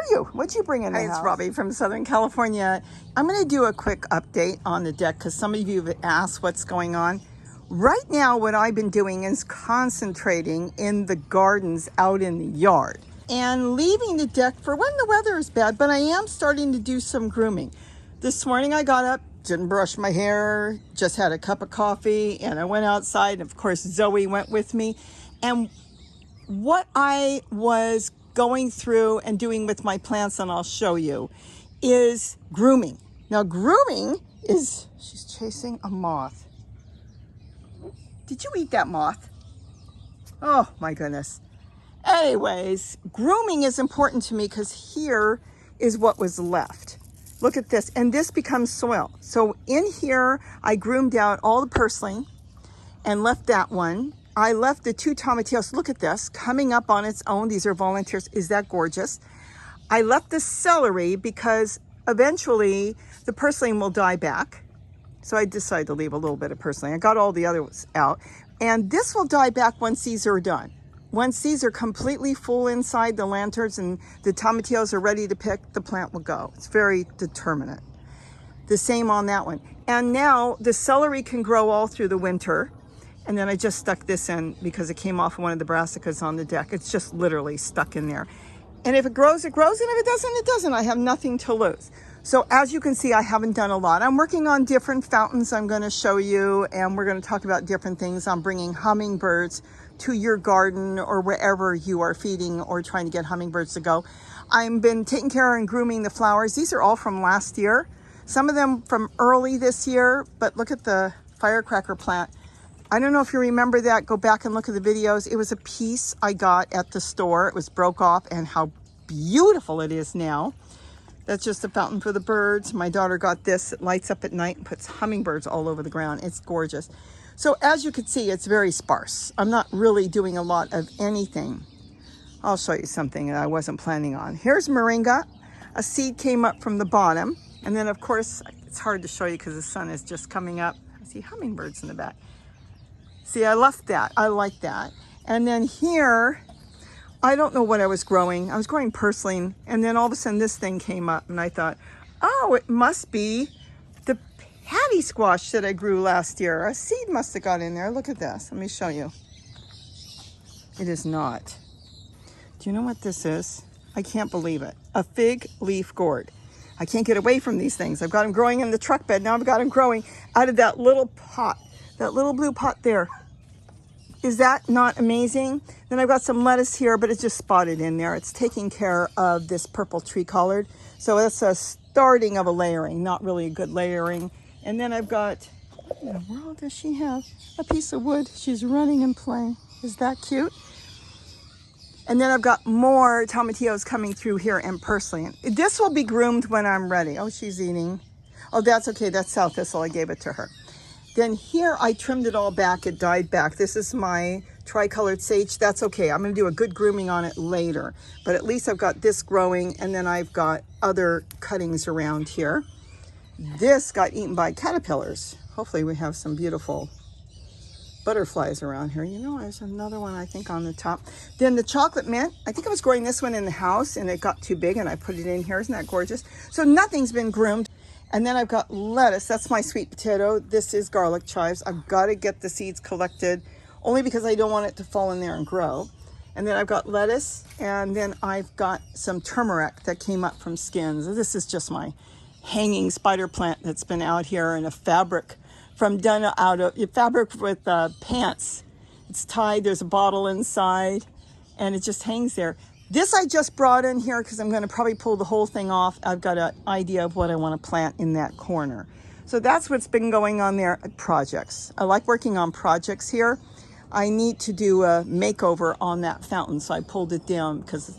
you? What'd you bring in the house? Hi, it's Robbie from Southern California. I'm going to do a quick update on the deck because some of you have asked what's going on. Right now, what I've been doing is concentrating in the gardens out in the yard and leaving the deck for when the weather is bad, but I am starting to do some grooming. This morning I got up, didn't brush my hair, just had a cup of coffee, and I went outside. Of course, Zoe went with me. And what I was going through and doing with my plants, and I'll show you, is grooming. Now, grooming is, she's chasing a moth. Did you eat that moth? Oh my goodness. Anyways, grooming is important to me because here is what was left. Look at this, and this becomes soil. So in here, I groomed out all the purslane and left that one. I left the 2 tomatillos, look at this, coming up on its own. These are volunteers, is that gorgeous? I left the celery because eventually the purslane will die back. So I decided to leave a little bit of purslane. I got all the others out. And this will die back once these are done. Once these are completely full inside the lanterns and the tomatillos are ready to pick, the plant will go. It's very determinate. The same on that one. And now the celery can grow all through the winter. And then I just stuck this in because it came off one of the brassicas on the deck. It's just literally stuck in there. And if it grows, it grows. And if it doesn't, it doesn't. I have nothing to lose. So as you can see, I haven't done a lot. I'm working on different fountains I'm going to show you. And we're going to talk about different things. I'm bringing hummingbirds to your garden or wherever you are feeding or trying to get hummingbirds to go. I've been taking care and grooming the flowers. These are all from last year. Some of them from early this year. But look at the firecracker plant. I don't know if you remember that. Go back and look at the videos. It was a piece I got at the store. It was broke off, and how beautiful it is now. That's just a fountain for the birds. My daughter got this. It lights up at night and puts hummingbirds all over the ground. It's gorgeous. So as you can see, it's very sparse. I'm not really doing a lot of anything. I'll show you something that I wasn't planning on. Here's moringa. A seed came up from the bottom. And then, of course, it's hard to show you because the sun is just coming up. I see hummingbirds in the back. See, I left that. I like that. And then here, I don't know what I was growing. I was growing purslane. And then all of a sudden this thing came up. And I thought, oh, it must be the patty squash that I grew last year. A seed must have got in there. Look at this. Let me show you. It is not. Do you know what this is? I can't believe it. A fig leaf gourd. I can't get away from these things. I've got them growing in the truck bed. Now I've got them growing out of that little pot. That little blue pot there. Is that not amazing? Then I've got some lettuce here, but it's just spotted in there. It's taking care of this purple tree collard. So that's a starting of a layering, not really a good layering. And then I've got, what in the world does she have? A piece of wood. She's running and playing. Is that cute? And then I've got more tomatillos coming through here and purslane. This will be groomed when I'm ready. Oh, she's eating. Oh, that's okay. That's sow thistle. I gave it to her. Then here I trimmed it all back. It died back. This is my tricolored sage. That's okay. I'm going to do a good grooming on it later. But at least I've got this growing, and then I've got other cuttings around here. This got eaten by caterpillars. Hopefully we have some beautiful butterflies around here. You know, there's another one I think on the top. Then the chocolate mint. I think I was growing this one in the house, and it got too big, and I put it in here. Isn't that gorgeous? So nothing's been groomed. And then I've got lettuce. That's my sweet potato. This is garlic chives. I've got to get the seeds collected only because I don't want it to fall in there and grow. And then I've got lettuce. And then I've got some turmeric that came up from skins. This is just my hanging spider plant that's been out here in a fabric done out of fabric with pants. It's tied. There's a bottle inside. And it just hangs there. This I just brought in here because I'm going to probably pull the whole thing off. I've got an idea of what I want to plant in that corner. So that's what's been going on there. Projects. I like working on projects here. I need to do a makeover on that fountain, so I pulled it down because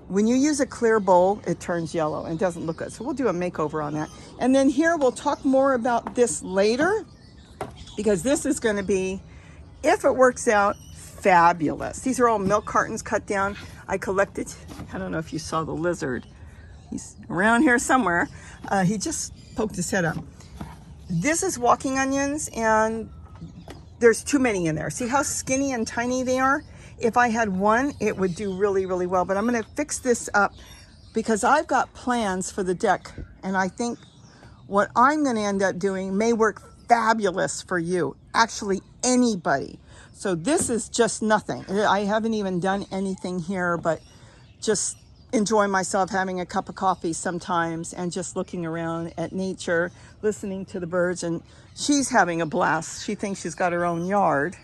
when you use a clear bowl, it turns yellow and it doesn't look good. So we'll do a makeover on that. And then here we'll talk more about this later because this is going to be, if it works out, fabulous. These are all milk cartons cut down. I collected, I don't know if you saw the lizard. He's around here somewhere. He just poked his head up. This is walking onions, and there's too many in there. See how skinny and tiny they are? If I had one, it would do really, really well. But I'm going to fix this up because I've got plans for the deck, and I think what I'm going to end up doing may work fabulous for you, actually anybody. So this is just nothing. I haven't even done anything here, but just enjoy myself having a cup of coffee sometimes and just looking around at nature, listening to the birds. And she's having a blast. She thinks she's got her own yard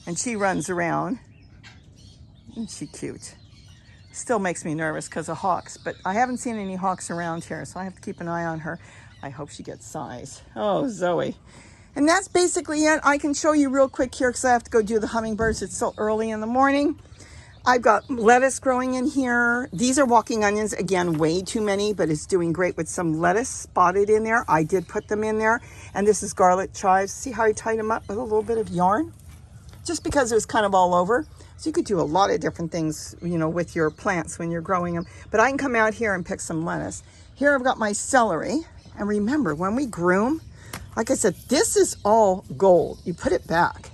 and she runs around. Isn't she cute? Still makes me nervous because of hawks, but I haven't seen any hawks around here, so I have to keep an eye on her. I hope she gets size. Oh, Zoe. And that's basically it. I can show you real quick here because I have to go do the hummingbirds. It's still early in the morning. I've got lettuce growing in here. These are walking onions. Again, way too many, but it's doing great with some lettuce spotted in there. I did put them in there. And this is garlic chives. See how I tied them up with a little bit of yarn? Just because it was kind of all over. So you could do a lot of different things, you know, with your plants when you're growing them. But I can come out here and pick some lettuce. Here I've got my celery. And remember, when we groom, like I said, this is all gold. You put it back.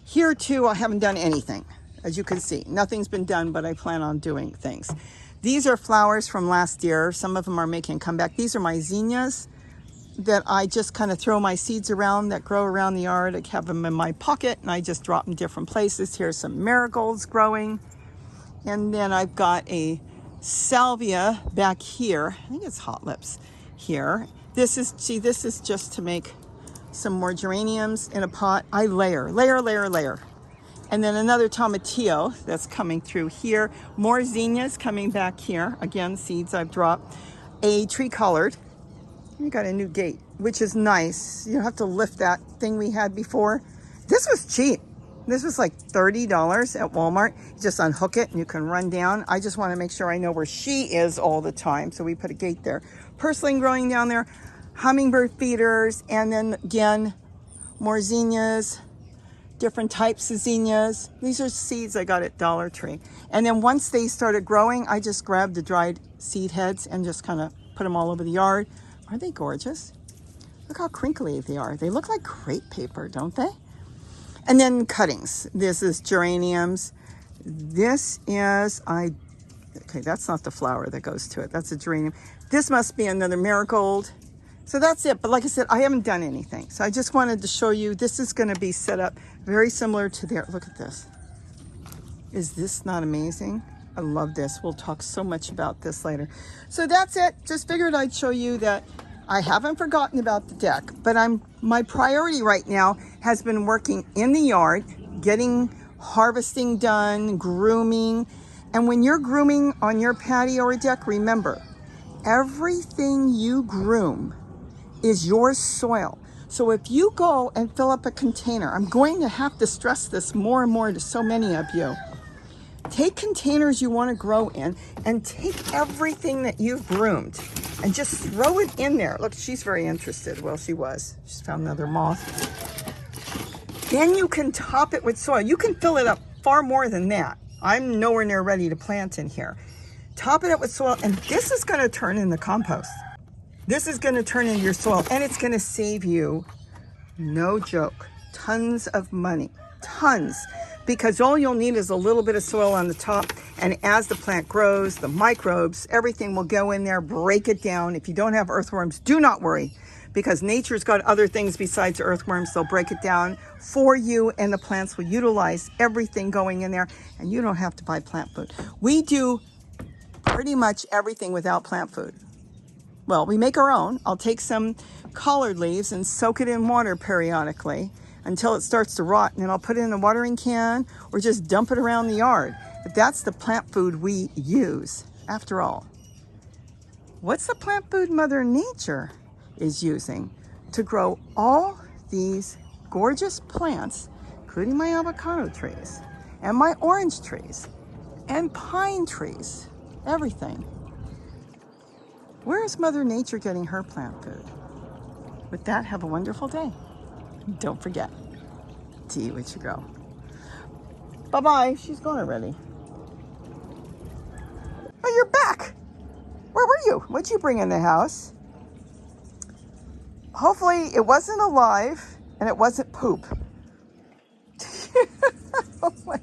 Here too, I haven't done anything. As you can see, nothing's been done, but I plan on doing things. These are flowers from last year. Some of them are making a comeback. These are my zinnias that I just kind of throw my seeds around that grow around the yard. I have them in my pocket and I just drop them different places. Here's some marigolds growing. And then I've got a salvia back here. I think it's hot lips here. This is just to make some more geraniums in a pot. I layer. And then another tomatillo that's coming through here. More zinnias coming back here. Again, seeds I've dropped. A tree colored. We got a new gate, which is nice. You don't have to lift that thing we had before. This was cheap. This was like $30 at Walmart. You just unhook it and you can run down. I just want to make sure I know where she is all the time. So we put a gate there. Purslane growing down there. Hummingbird feeders. And then again, more zinnias. Different types of zinnias. These are seeds I got at Dollar Tree. And then once they started growing, I just grabbed the dried seed heads and just kind of put them all over the yard. Are they gorgeous? Look how crinkly they are. They look like crepe paper, don't they? And then cuttings. This is geraniums. This is, okay, that's not the flower that goes to it. That's a geranium. This must be another marigold. So that's it. But like I said, I haven't done anything. So I just wanted to show you, this is going to be set up very similar to there. Look at this. Is this not amazing? I love this. We'll talk so much about this later. So that's it. Just figured I'd show you that I haven't forgotten about the deck, but my priority right now has been working in the yard, getting harvesting done, grooming. And when you're grooming on your patio or deck, remember, everything you groom is your soil. So if you go and fill up a container, I'm going to have to stress this more and more to so many of you. Take containers you want to grow in and take everything that you've groomed and just throw it in there. Look, she's very interested. Well, she was. She's found another moth. Then you can top it with soil. You can fill it up far more than that. I'm nowhere near ready to plant in here. Top it up with soil, and this is going to turn into compost. This is going to turn into your soil, and it's going to save you, no joke, tons of money. Tons. Because all you'll need is a little bit of soil on the top, and as the plant grows, the microbes, everything will go in there, break it down. If you don't have earthworms, do not worry, because nature's got other things besides earthworms. They'll break it down for you, and the plants will utilize everything going in there, and you don't have to buy plant food. We do pretty much everything without plant food. Well, we make our own. I'll take some collard leaves and soak it in water periodically until it starts to rot, and then I'll put it in a watering can or just dump it around the yard. But that's the plant food we use. After all, what's the plant food Mother Nature is using to grow all these gorgeous plants, including my avocado trees and my orange trees and pine trees, everything? Where is Mother Nature getting her plant food? With that, have a wonderful day. Don't forget to eat what you grow. Bye-bye. She's gone already. Oh, you're back. Where were you? What'd you bring in the house? Hopefully it wasn't alive and it wasn't poop. Oh my